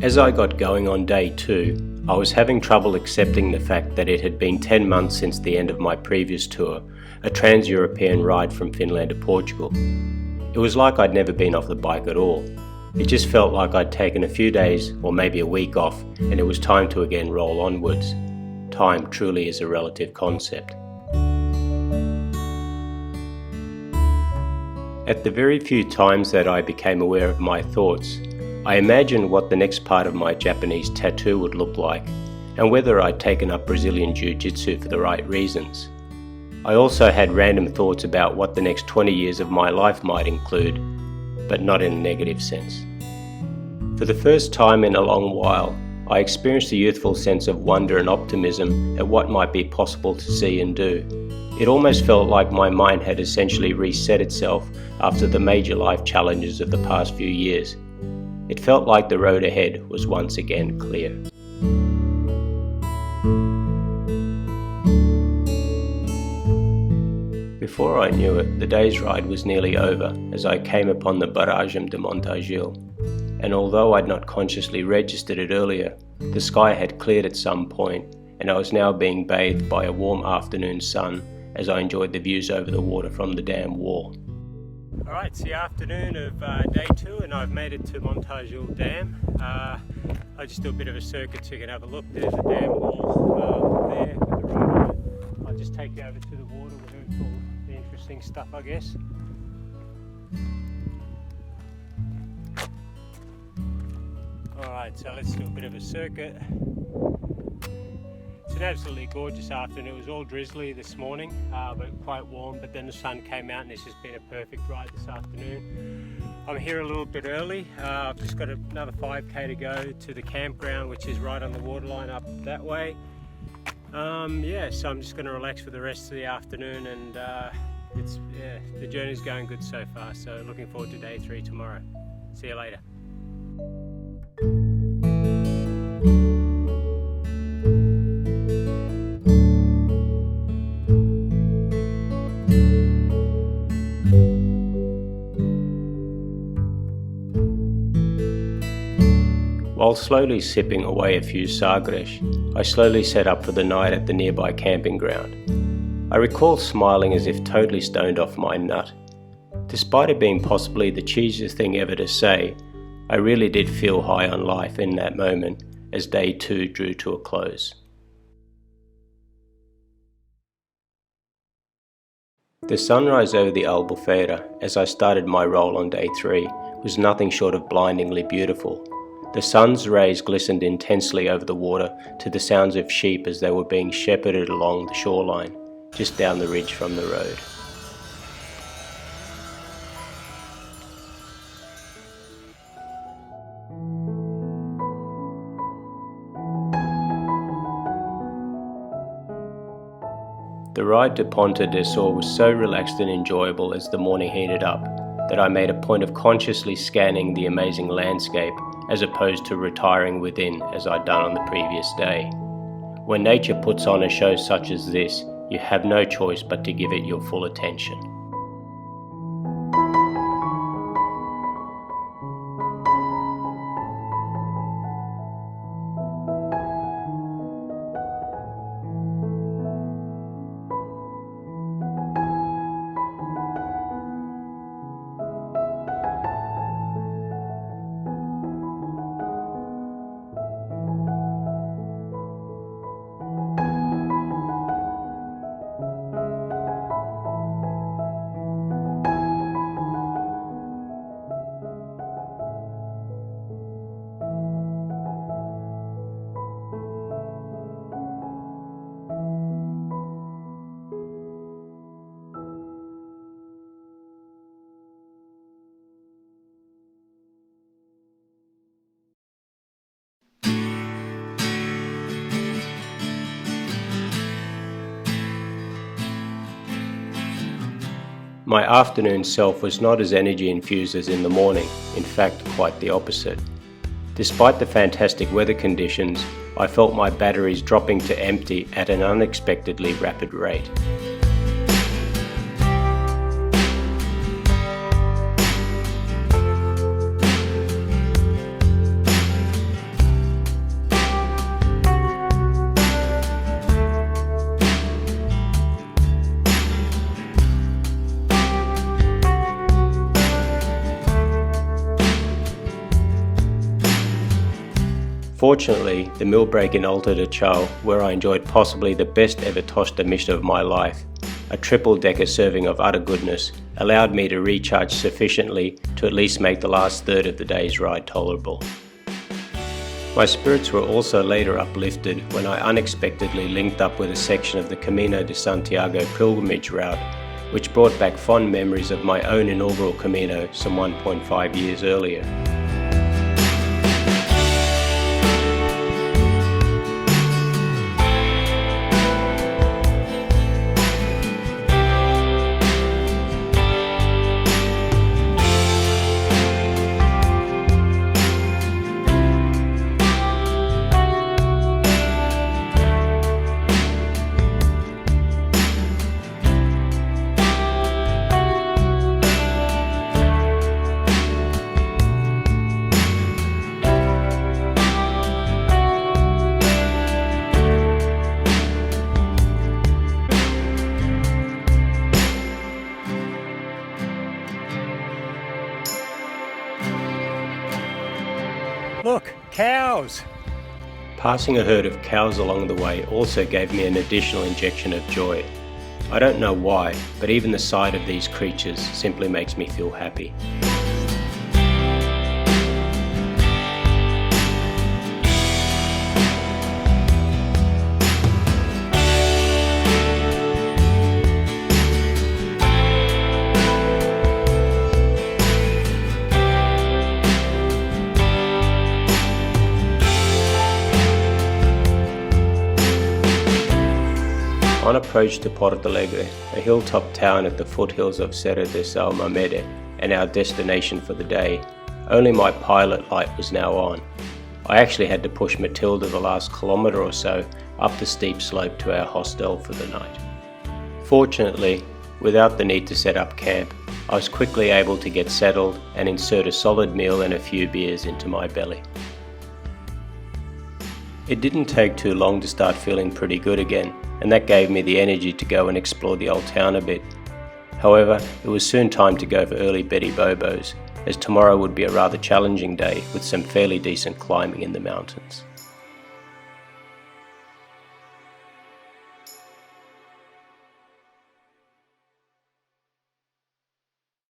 As I got going on day 2, I was having trouble accepting the fact that it had been 10 months since the end of my previous tour, a trans-European ride from Finland to Portugal. It was like I'd never been off the bike at all. It just felt like I'd taken a few days or maybe a week off and it was time to again roll onwards. Time truly is a relative concept. At the very few times that I became aware of my thoughts, I imagined what the next part of my Japanese tattoo would look like and whether I'd taken up Brazilian Jiu-Jitsu for the right reasons. I also had random thoughts about what the next 20 years of my life might include, but not in a negative sense. For the first time in a long while, I experienced a youthful sense of wonder and optimism at what might be possible to see and do. It almost felt like my mind had essentially reset itself after the major life challenges of the past few years. It felt like the road ahead was once again clear. Before I knew it, the day's ride was nearly over as I came upon the barrage de Montargil, and although I'd not consciously registered it earlier, the sky had cleared at some point and I was now being bathed by a warm afternoon sun as I enjoyed the views over the water from the dam wall. Alright, it's the afternoon of day 2 and I've made it to Montargil Dam. I just do a bit of a circuit so you can have a look. There's the dam wall there with the road. I'll just take you over to the water where it's all the interesting stuff, I guess. Alright, so let's do a bit of a circuit. It's an absolutely gorgeous afternoon. It was all drizzly this morning, but quite warm, but then the sun came out and this has been a perfect ride this afternoon. I'm here a little bit early. I've just got another 5k to go to the campground, which is right on the waterline up that way. Yeah, so I'm just going to relax for the rest of the afternoon, and the journey's going good so far, so looking forward to day 3 tomorrow. See you later. While slowly sipping away a few sagres, I slowly set up for the night at the nearby camping ground. I recall smiling as if totally stoned off my nut. Despite it being possibly the cheesiest thing ever to say, I really did feel high on life in that moment as day 2 drew to a close. The sunrise over the Albufeira as I started my roll on day 3 was nothing short of blindingly beautiful. The sun's rays glistened intensely over the water to the sounds of sheep as they were being shepherded along the shoreline, just down the ridge from the road. The ride to Ponte de Sor was so relaxed and enjoyable as the morning heated up that I made a point of consciously scanning the amazing landscape as opposed to retiring within as I'd done on the previous day. When nature puts on a show such as this, you have no choice but to give it your full attention. My afternoon self was not as energy infused as in the morning, in fact quite the opposite. Despite the fantastic weather conditions, I felt my batteries dropping to empty at an unexpectedly rapid rate. Fortunately, the meal break in Alta de Chão, where I enjoyed possibly the best ever tosta misto of my life, a triple-decker serving of utter goodness, allowed me to recharge sufficiently to at least make the last third of the day's ride tolerable. My spirits were also later uplifted when I unexpectedly linked up with a section of the Camino de Santiago pilgrimage route, which brought back fond memories of my own inaugural Camino some 1.5 years earlier. Look, cows! Passing a herd of cows along the way also gave me an additional injection of joy. I don't know why, but even the sight of these creatures simply makes me feel happy. On approach to Portalegre, a hilltop town at the foothills of Serra de Mamede, and our destination for the day, only my pilot light was now on. I actually had to push Matilda the last kilometre or so up the steep slope to our hostel for the night. Fortunately, without the need to set up camp, I was quickly able to get settled and insert a solid meal and a few beers into my belly. It didn't take too long to start feeling pretty good again, and that gave me the energy to go and explore the old town a bit. However, it was soon time to go for early Betty Bobos, as tomorrow would be a rather challenging day with some fairly decent climbing in the mountains.